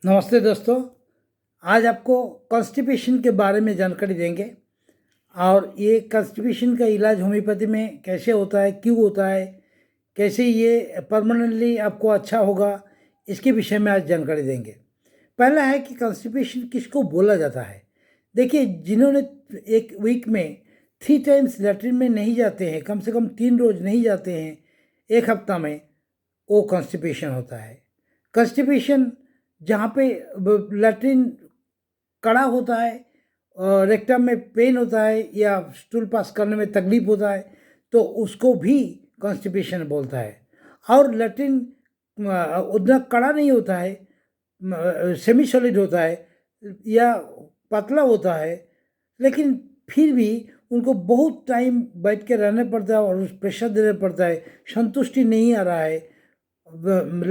नमस्ते दोस्तों। आज आपको कॉन्स्टिपेशन के बारे में जानकारी देंगे और ये कॉन्स्टिपेशन का इलाज होम्योपैथी में कैसे होता है, क्यों होता है, कैसे ये परमानेंटली आपको अच्छा होगा, इसके विषय में आज जानकारी देंगे। पहला है कि कॉन्स्टिपेशन किसको बोला जाता है। देखिए, जिन्होंने एक वीक में 3 टाइम्स लैट्रिन में नहीं जाते हैं, कम से कम 3 रोज नहीं जाते हैं एक हफ्ता में, वो कॉन्स्टिपेशन होता है। कॉन्स्टिपेशन जहाँ पे लैट्रिन कड़ा होता है, रेक्टम में पेन होता है या स्टूल पास करने में तकलीफ होता है, तो उसको भी कॉन्स्टिपेशन बोलता है। और लैट्रिन उतना कड़ा नहीं होता है, सेमी सॉलिड होता है या पतला होता है, लेकिन फिर भी उनको बहुत टाइम बैठ के रहना पड़ता है और उस प्रेशर देना पड़ता है, संतुष्टि नहीं आ रहा है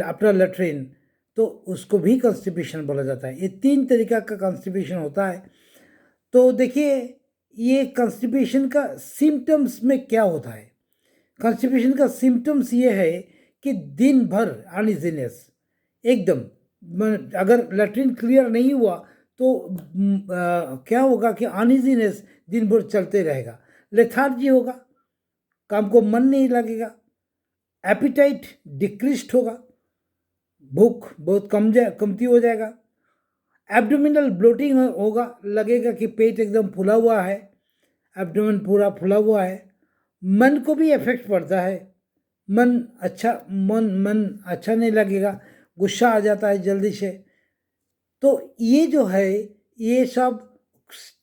अपना लैट्रिन, तो उसको भी कॉन्स्टिपेशन बोला जाता है। ये 3 तरीका का कॉन्स्टिपेशन होता है। तो देखिए, ये कॉन्स्टिपेशन का सिम्टम्स में क्या होता है। कॉन्स्टिपेशन का सिम्टम्स ये है कि दिन भर अनइजीनेस, एकदम अगर लैट्रिन क्लियर नहीं हुआ तो क्या होगा कि अनइजीनेस दिन भर चलते रहेगा, लेथार्जी होगा, काम को मन नहीं लगेगा, एपिटाइट डिक्रीज्ड होगा, भूख बहुत कमती हो जाएगा, एब्डोमिनल ब्लोटिंग होगा, लगेगा कि पेट एकदम फुला हुआ है, एब्डोमेन पूरा फुला हुआ है। मन को भी इफेक्ट पड़ता है, मन अच्छा नहीं लगेगा, गुस्सा आ जाता है जल्दी से। तो ये जो है, ये सब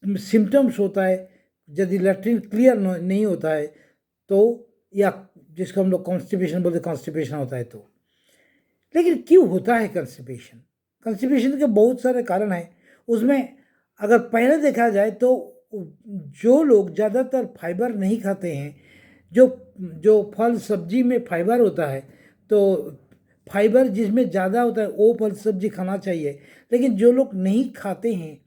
सिम्टम्स होता है यदि लैट्रिन क्लियर नहीं होता है तो, या जिसको हम लोग कॉन्स्टिपेशन बोलते, कॉन्स्टिपेशन होता है तो। लेकिन क्यों होता है कॉन्स्टिपेशन? कॉन्स्टिपेशन के बहुत सारे कारण हैं। उसमें अगर पहले देखा जाए तो जो लोग ज़्यादातर फाइबर नहीं खाते हैं, जो जो फल सब्जी में फाइबर होता है, तो फाइबर जिसमें ज़्यादा होता है वो फल सब्जी खाना चाहिए। लेकिन जो लोग नहीं खाते हैं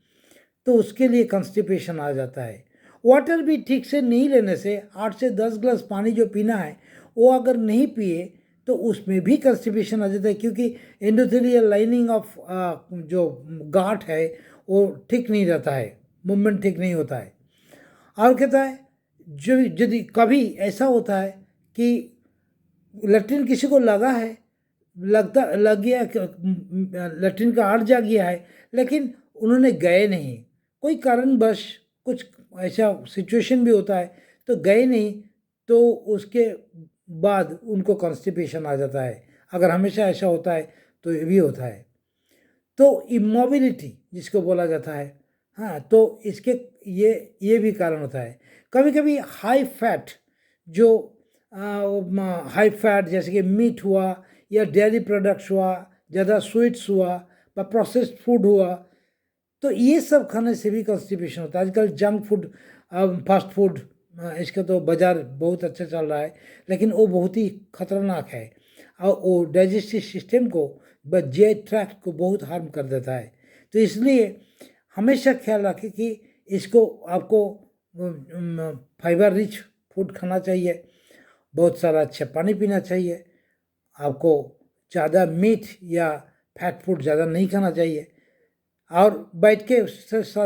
तो उसके लिए कॉन्स्टिपेशन आ जाता है। वाटर भी ठीक से नहीं लेने से, 8 से 10 ग्लास पानी जो पीना है वो अगर नहीं पिए तो उसमें भी कॉन्स्टिपेशन आ जाता है, क्योंकि एंडोथेलियल लाइनिंग ऑफ जो गांठ है वो ठीक नहीं रहता है, मूवमेंट ठीक नहीं होता है। और कहता है जो यदि कभी ऐसा होता है कि लैट्रिन किसी को लगा है, लग गया, लैट्रिन का आर्ट जा गया है, लेकिन उन्होंने गए नहीं, कोई कारणवश कुछ ऐसा सिचुएशन भी होता है तो गए नहीं, तो उसके बाद उनको कॉन्स्टिपेशन आ जाता है। अगर हमेशा ऐसा होता है तो ये भी होता है। तो इमोबिलिटी जिसको बोला जाता है, हाँ, तो इसके ये भी कारण होता है। कभी कभी हाई फैट, जो हाई फैट जैसे कि मीट हुआ या डेयरी प्रोडक्ट्स हुआ, ज़्यादा स्वीट्स हुआ या प्रोसेस्ड फूड हुआ, तो ये सब खाने से भी कॉन्स्टिपेशन होता है। आजकल जंक फूड, फास्ट फूड, इसका तो बाज़ार बहुत अच्छा चल रहा है, लेकिन वो बहुत ही खतरनाक है और वो डाइजेस्टिव सिस्टम को, जीआई ट्रैक्ट को बहुत हार्म कर देता है। तो इसलिए हमेशा ख्याल रखें कि इसको आपको फाइबर रिच फूड खाना चाहिए, बहुत सारा अच्छा पानी पीना चाहिए, आपको ज़्यादा मीट या फैट फूड ज़्यादा नहीं खाना चाहिए। और बैठ के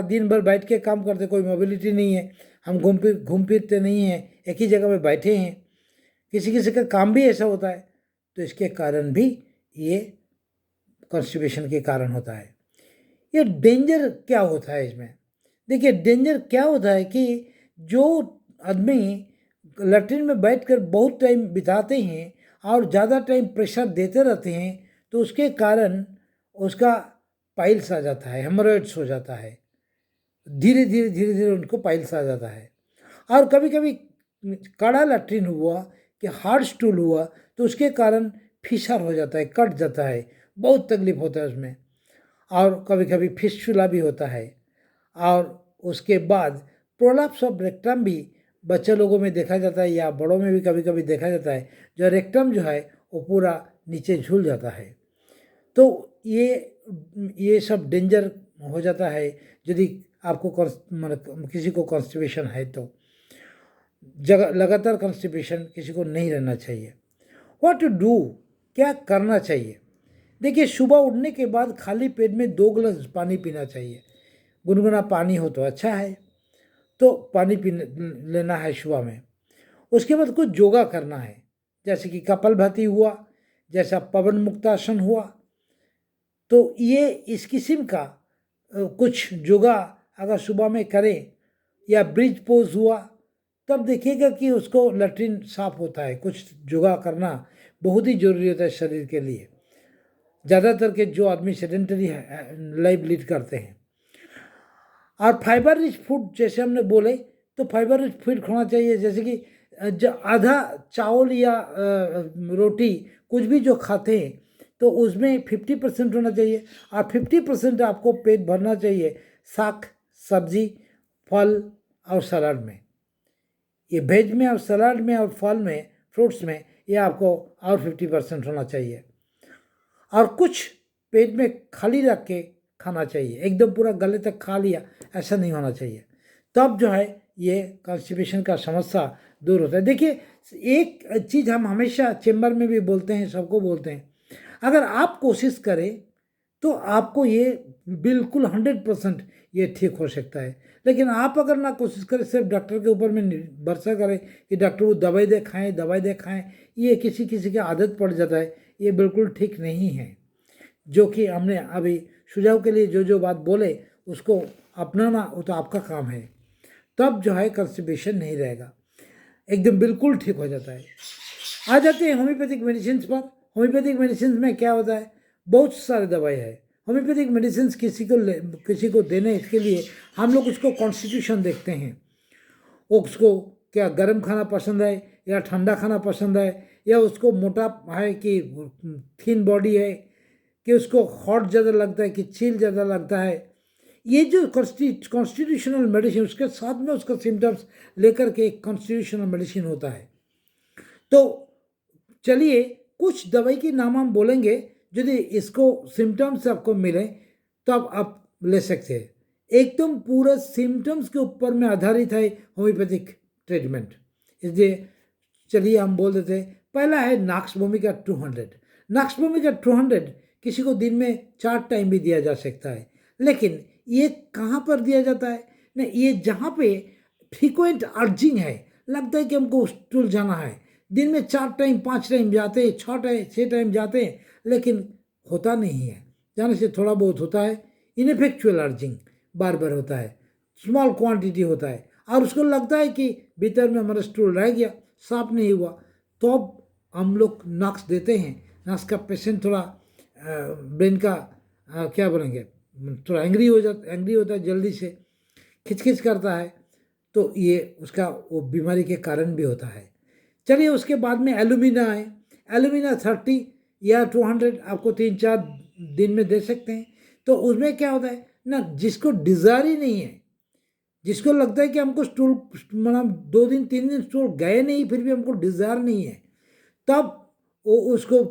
दिन भर बैठ के काम करते, कोई मोबिलिटी नहीं है, हम घूम फिरते नहीं हैं, एक ही जगह पे बैठे हैं, किसी किसी का काम भी ऐसा होता है, तो इसके कारण भी ये कॉन्स्टिपेशन के कारण होता है। ये डेंजर क्या होता है इसमें? देखिए, डेंजर क्या होता है कि जो आदमी लैट्रिन में बैठकर बहुत टाइम बिताते हैं और ज़्यादा टाइम प्रेशर देते रहते हैं, तो उसके कारण उसका पाइल्स आ जाता है, हेमोरॉइड्स हो जाता है, धीरे धीरे उनको पाइल्स आ जाता है। और कभी कभी कड़ा लैट्रिन हुआ कि हार्ड स्टूल हुआ तो उसके कारण फिशर हो जाता है, कट जाता है, बहुत तकलीफ होता है उसमें। और कभी कभी फिस्टुला भी होता है। और उसके बाद प्रोलैप्स ऑफ रेक्टम भी बच्चे लोगों में देखा जाता है या बड़ों में भी कभी कभी देखा जाता है, जो रेक्टम जो है वो पूरा नीचे झूल जाता है। तो ये सब डेंजर हो जाता है यदि आपको किसी को कॉन्स्टिपेशन है तो। लगातार कॉन्स्टिपेशन किसी को नहीं रहना चाहिए। व्हाट टू डू, क्या करना चाहिए? देखिए, सुबह उठने के बाद खाली पेट में 2 गिलास पानी पीना चाहिए। गुनगुना पानी हो तो अच्छा है, तो पानी पी लेना है सुबह में। उसके बाद कुछ योगा करना है, जैसे कि कपालभाति हुआ, जैसा पवन मुक्तासन हुआ। तो ये इस किस्म का कुछ योगा अगर सुबह में करें, या ब्रिज पोज हुआ, तब देखिएगा कि उसको लैट्रिन साफ होता है। कुछ योगा करना बहुत ही ज़रूरी होता है शरीर के लिए, ज़्यादातर के जो आदमी सेडेंटरी लाइफ लीड करते हैं। और फाइबर रिच फूड जैसे हमने बोले, तो फाइबर रिच फूड खाना चाहिए, जैसे कि आधा चावल या रोटी कुछ भी जो खाते हैं, तो उसमें 50% होना चाहिए, और 50% आपको पेट भरना चाहिए साग सब्जी फल और सलाद में। ये वेज में और सलाद में और फल में फ्रूट्स में ये आपको और 50% होना चाहिए। और कुछ पेट में खाली रख के खाना चाहिए, एकदम पूरा गले तक खा लिया ऐसा नहीं होना चाहिए। तब जो है ये कॉन्स्टिपेशन का समस्या दूर होता है। देखिए, एक चीज़ हम हमेशा चेम्बर में भी बोलते हैं, सबको बोलते हैं, अगर आप कोशिश करें तो आपको ये बिल्कुल 100% ये ठीक हो सकता है। लेकिन आप अगर ना कोशिश करें, सिर्फ डॉक्टर के ऊपर में भरोसा करें कि डॉक्टर वो दवाई दे खाएं, ये किसी किसी की आदत पड़ जाता है, ये बिल्कुल ठीक नहीं है। जो कि हमने अभी सुझाव के लिए जो बात बोले उसको अपनाना वो तो आपका काम है, तब जो है कॉन्स्टिपेशन नहीं रहेगा, एकदम बिल्कुल ठीक हो जाता है। आ जाते हैं होम्योपैथिक मेडिसिन पर। होम्योपैथिक मेडिसिन में क्या होता है, बहुत सारे दवाई है। होम्योपैथिक मेडिसिन किसी को देने के लिए हम लोग उसको कॉन्स्टिट्यूशन देखते हैं, उसको क्या गर्म खाना पसंद है या ठंडा खाना पसंद है, या उसको मोटा है कि थिन बॉडी है, कि उसको हॉट ज़्यादा लगता है कि चिल ज़्यादा लगता है। ये जो कॉन्स्टिट्यूशनल मेडिसिन, उसके साथ में उसका सिम्टम्स लेकर के एक कॉन्स्टिट्यूशनल मेडिसिन होता है। तो चलिए कुछ दवाई के नाम हम बोलेंगे, यदि इसको सिम्टम्स आपको मिले तब आप ले सकते हैं। एकदम पूरा सिम्टम्स के ऊपर में आधारित है होम्योपैथिक ट्रीटमेंट, इसलिए चलिए हम बोल देते हैं। पहला है नाक्स भूमिका 200। नाक्स भूमिका 200 किसी को दिन में 4 टाइम भी दिया जा सकता है, लेकिन ये कहाँ पर दिया जाता है ना, ये जहाँ पे फ्रीक्वेंट अर्जिंग है, लगता है कि हमको स्टूल जाना है, दिन में 4 टाइम 5 टाइम जाते हैं, 6 टाइम जाते हैं, लेकिन होता नहीं है। जाने से थोड़ा बहुत होता है, इनफेक्चुअल अर्जिंग बार बार होता है, स्मॉल क्वांटिटी होता है, और उसको लगता है कि भीतर में हमारा स्टूल रह गया, साफ नहीं हुआ, तो अब हम लोग नक्स देते हैं। नक्स का पेशेंट थोड़ा ब्रेन का क्या बोलेंगे, थोड़ा एंग्री होता है, जल्दी से खिचखिच करता है, तो ये उसका वो बीमारी के कारण भी होता है। चलिए उसके बाद में एलुमिना है। एलुमिना 30 या 200 आपको 3-4 दिन में दे सकते हैं। तो उसमें क्या होता है ना, जिसको डिज़ायर ही नहीं है, जिसको लगता है कि हमको स्टूल मतलब 2 दिन 3 दिन स्टूल गए नहीं, फिर भी हमको डिज़ायर नहीं है, तब वो उसको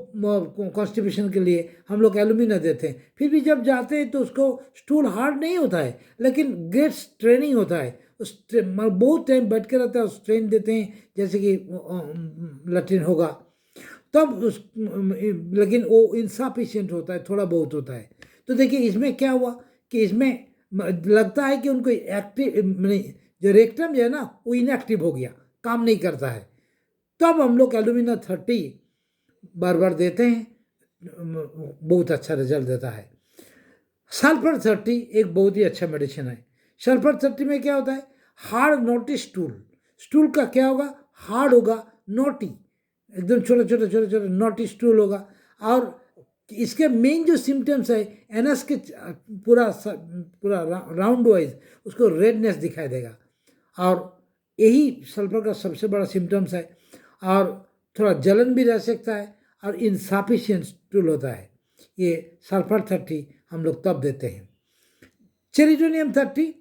कॉन्स्टिपेशन के लिए हम लोग एलुमिना देते हैं। फिर भी जब जाते हैं तो उसको स्टूल हार्ड नहीं होता है, लेकिन ग्रेट स्ट्रेनिंग होता है, बहुत टाइम बैठ के रहता है, स्ट्रेन देते हैं जैसे कि लैट्रिन होगा, तब उस लेकिन वो इनसफिशिएंट होता है, थोड़ा बहुत होता है। तो देखिए इसमें क्या हुआ कि इसमें लगता है कि उनको एक्टिव जो रेक्टम जो है ना वो इनएक्टिव हो गया, काम नहीं करता है, तब हम लोग एलुमिना 30 बार बार देते हैं, बहुत अच्छा रिजल्ट देता है। सल्फर 30 एक बहुत ही अच्छा मेडिसिन है। सल्फर 30 में क्या होता है, हार्ड नोटी स्टूल का क्या होगा, हार्ड होगा, नोटी, एकदम छोटे नोटी स्टूल होगा, और इसके मेन जो सिम्टम्स है, एनस के पूरा राउंड वाइज उसको रेडनेस दिखाई देगा, और यही सल्फर का सबसे बड़ा सिम्टम्स है। और थोड़ा जलन भी रह सकता है, और इनसफिशिएंट स्टूल होता है। ये सल्फर 30 हम लोग तब देते हैं। चेरिडोनियम 30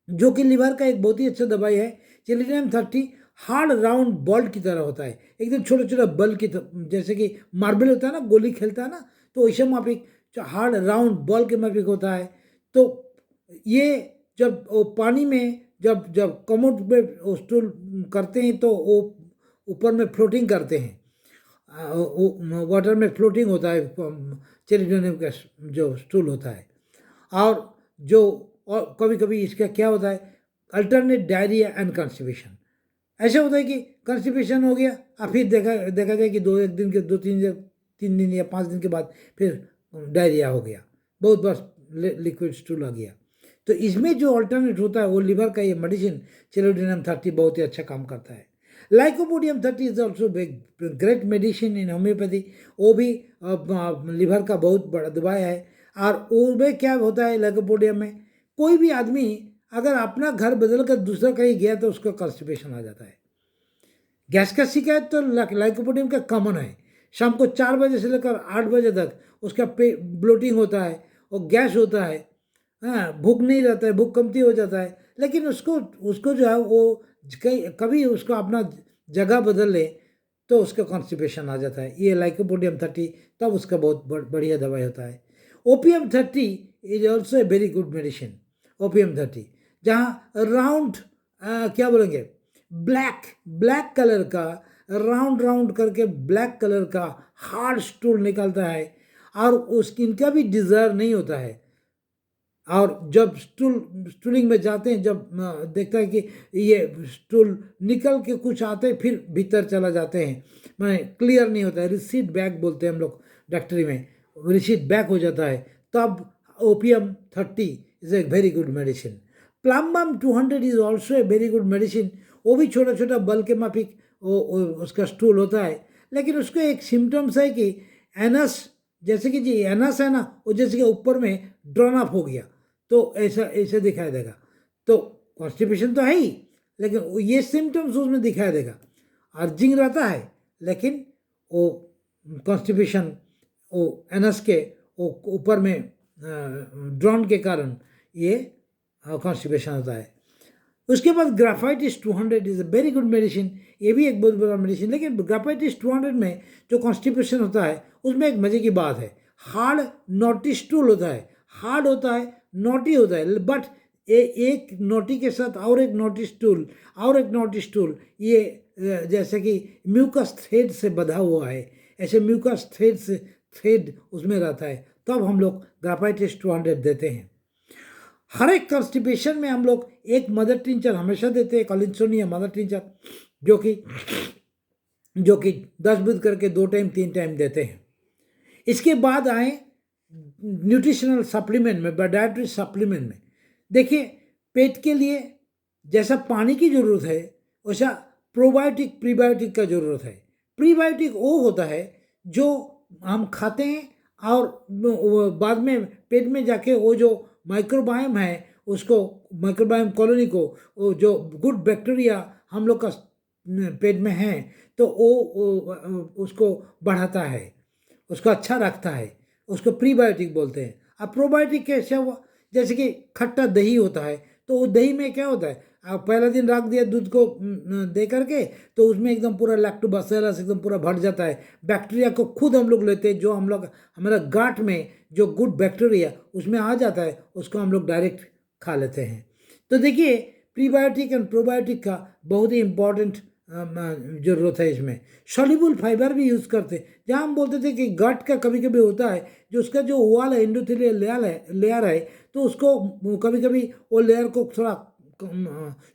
जो कि लिवर का एक बहुत ही अच्छा दवाई है। चेरिडोनियम 30 हार्ड राउंड बॉल की तरह होता है, एकदम छोटा बल की तरह, जैसे कि मार्बल होता है ना, गोली खेलता है ना, तो वैसे माफिक हार्ड राउंड बॉल के माफिक होता है। तो ये जब वो पानी में जब जब कमोड पे स्टूल करते हैं तो वो ऊपर में फ्लोटिंग करते हैं, वाटर में फ्लोटिंग होता है चेलिडोनियम का जो स्टूल होता है। और जो और कभी कभी इसका क्या होता है, अल्टरनेट डायरिया एंड कॉन्स्टिपेशन। ऐसा होता है कि कॉन्स्टिपेशन हो गया और फिर देखा देखा जाए कि दो तीन दिन या 5 दिन के बाद फिर डायरिया हो गया, बहुत बार लिक्विड स्टूल आ गया। तो इसमें जो अल्टरनेट होता है वो लिवर का ये मेडिसिन चेलोडिनम 30 बहुत ही अच्छा काम करता है। Lycopodium 30 is also great medicine in homeopathy. वो भी लिवर का बहुत बड़ा दवाई है। और वो में क्या होता है लाइकोपोडियम में, कोई भी आदमी अगर अपना घर बदल कर दूसरा कहीं गया तो उसको कॉन्स्टिपेशन आ जाता है। गैस का शिकायत तो लाइकोपोडियम का कॉमन है। शाम को 4 बजे से लेकर 8 बजे तक उसका ब्लोटिंग होता है और गैस होता है। हाँ, भूख नहीं रहता है, भूख कमती हो जाता है। लेकिन उसको उसको जो है वो कभी उसको अपना जगह बदल ले तो उसका कॉन्स्टिपेशन आ जाता है। ये लाइकोपोडियम 30 तब उसका बहुत बढ़िया दवाई होता है। OPM 30 is also a very good medicine. OPM 30 जहाँ राउंड क्या बोलेंगे, ब्लैक कलर का राउंड राउंड करके ब्लैक कलर का हार्ड स्टूल निकलता है और उसकी इनका भी डिज़र्व नहीं होता है। और जब स्टूलिंग में जाते हैं, जब देखता है कि ये स्टूल निकल के कुछ आते हैं फिर भीतर चला जाते हैं, मैंने क्लियर नहीं होता है, रिसीट बैक बोलते हैं हम लोग डॉक्टरी में, रिसीट बैक हो जाता है, तब OPM 30 is a very good medicine. Plumbum 200 is also a very good medicine. वो भी छोटा छोटा बल के माफिक उसका स्टूल होता है। लेकिन उसको एक सिम्टम्स है कि एनस, जैसे कि जी एनस है ना, वो जैसे कि ऊपर में ड्रॉन अप हो गया तो ऐसा ऐसे दिखाई देगा। तो कॉन्स्टिपेशन तो है ही, लेकिन ये सिम्टम्स उसमें दिखाई देगा। अर्जिंग रहता है लेकिन वो कॉन्स्टिपेशन वो एनस के वो ऊपर में ड्रॉन के कारण ये कॉन्स्टिपेशन होता है। उसके बाद ग्राफाइटिस 200 is a very good medicine. ये भी एक बहुत बड़ा मेडिसिन। लेकिन ग्राफाइटिस 200 में जो कॉन्स्टिपेशन होता है उसमें एक मजे की बात है, हार्ड नॉटी स्टूल होता है, हार्ड होता है, नॉटी होता है, बट एक नोटी के साथ और एक नोटी स्टूल और एक नोटी स्टूल, ये जैसे कि म्यूकस थ्रेड से बंधा हुआ है, ऐसे म्यूकस थ्रेड उसमें रहता है, तब हम लोग ग्राफाइटिस 200 देते हैं। हर एक कॉन्स्टिपेशन में हम लोग एक मदर टिंचर हमेशा देते हैं, कॉलिनसोनिया मदर टिंचर, जो कि 10 बूंद करके 2 टाइम 3 टाइम देते हैं। इसके बाद आए न्यूट्रिशनल सप्लीमेंट में, डाइटरी सप्लीमेंट में। देखिए, पेट के लिए जैसा पानी की ज़रूरत है वैसा प्रोबायोटिक प्रीबायोटिक का ज़रूरत है। प्रीबायोटिक वो होता है जो हम खाते हैं और बाद में पेट में जाके वो जो माइक्रोबायोम है उसको, माइक्रोबायोम कॉलोनी को, वो जो गुड बैक्टीरिया हम लोग का पेट में है तो वो उसको बढ़ाता है, उसको अच्छा रखता है, उसको प्रीबायोटिक बोलते हैं। अब प्रोबायोटिक कैसे हुआ, जैसे कि खट्टा दही होता है तो वो दही में क्या होता है, आप पहला दिन रख दिया दूध को दे करके तो उसमें एकदम पूरा लैक्टोबैसिलस एकदम पूरा भर जाता है। बैक्टीरिया को खुद हम लोग लेते हैं, जो हम लोग हमारा गाट में जो गुड बैक्टीरिया उसमें आ जाता है उसको हम लोग डायरेक्ट खा लेते हैं। तो देखिए, प्रीबायोटिक एंड प्रोबायोटिक का बहुत ही इम्पोर्टेंट ज़रूरत है। इसमें सॉल्युबल फाइबर भी यूज़ करते हैं। जहाँ हम बोलते थे कि गट का कभी कभी होता है जो उसका जो वॉल है, एंडोथेलियल लेयर है, तो उसको कभी कभी वो लेयर को थोड़ा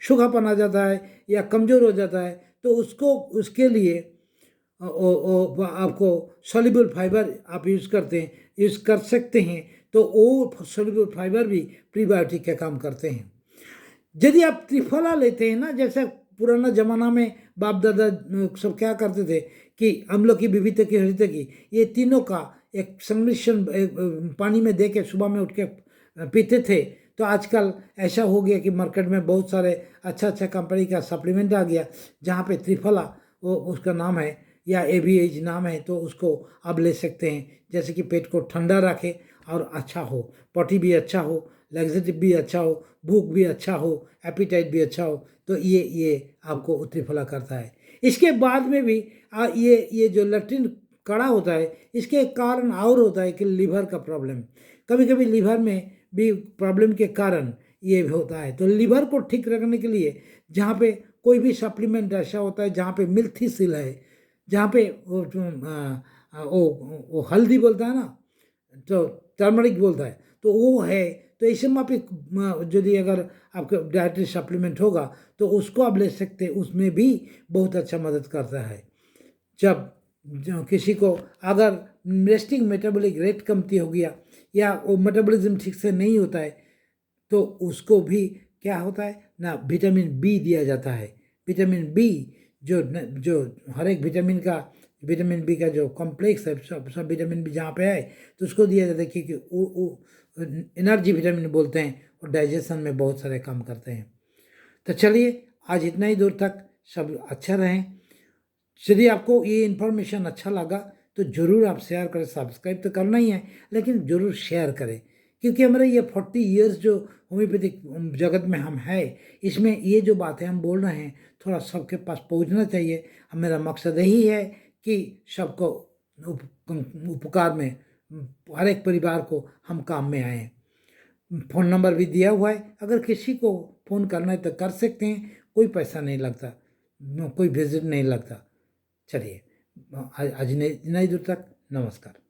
सूखापन आ जाता है या कमज़ोर हो जाता है, तो उसके लिए आपको सॉल्युबल फाइबर आप यूज़ कर सकते हैं। तो वो सॉल्युबल फाइबर भी प्रीबायोटिक का काम करते हैं। यदि आप त्रिफला लेते हैं ना, जैसे पुराना जमाना में बाप दादा सब क्या करते थे कि अम्ल की, विविध की, हरित की, ये तीनों का एक सम्मिश्रण पानी में दे के सुबह में उठ के पीते थे। तो आजकल ऐसा हो गया कि मार्केट में बहुत सारे अच्छा कंपनी का सप्लीमेंट आ गया जहाँ पे त्रिफला वो उसका नाम है या ABH नाम है, तो उसको आप ले सकते हैं, जैसे कि पेट को ठंडा रखे और अच्छा हो, पॉटी भी अच्छा हो, लग्जेटिव भी अच्छा हो, भूख भी अच्छा हो, एपिटाइट भी अच्छा हो, तो ये आपको त्रिफला करता है। इसके बाद में भी ये जो लैट्रिन कड़ा होता है, इसके कारण और होता है कि लीवर का प्रॉब्लम, कभी कभी लीवर में भी प्रॉब्लम के कारण ये होता है। तो लीवर को ठीक रखने के लिए जहाँ पे कोई भी सप्लीमेंट ऐसा होता है जहाँ पे मिल्थिसिल है, जहाँ पे वो हल्दी बोलता है ना, तो टर्मरिक बोलता है, तो वो है। तो ऐसे में आप एक यदि अगर आपका डाइटरी सप्लीमेंट होगा तो उसको आप ले सकते हैं, उसमें भी बहुत अच्छा मदद करता है। जब जो किसी को अगर रेस्टिंग मेटाबॉलिक रेट कमती हो गया या वो मेटाबॉलिज्म ठीक से नहीं होता है, तो उसको भी क्या होता है ना, विटामिन बी दिया जाता है। विटामिन बी जो हर एक विटामिन बी का जो कॉम्प्लेक्स है, सब विटामिन बी जहाँ पे है तो उसको दिया जाता है, क्योंकि वो एनर्जी विटामिन बोलते हैं और डाइजेशन में बहुत सारे काम करते हैं। तो चलिए आज इतना ही दूर तक, सब अच्छा रहें। यदि आपको ये इन्फॉर्मेशन अच्छा लगा तो ज़रूर आप शेयर करें, सब्सक्राइब तो करना ही है लेकिन ज़रूर शेयर करें, क्योंकि हमारे ये 40 इयर्स जो होम्योपैथिक जगत में हम हैं, इसमें ये जो बातें हम बोल रहे हैं थोड़ा सबके पास पहुंचना चाहिए। मेरा मकसद यही है कि सबको उपकार में, हर एक परिवार को हम काम में आएँ। फ़ोन नंबर भी दिया हुआ है, अगर किसी को फ़ोन करना है तो कर सकते हैं, कोई पैसा नहीं लगता, कोई विजिट नहीं लगता। चलिए आज नई दूर तक, नमस्कार।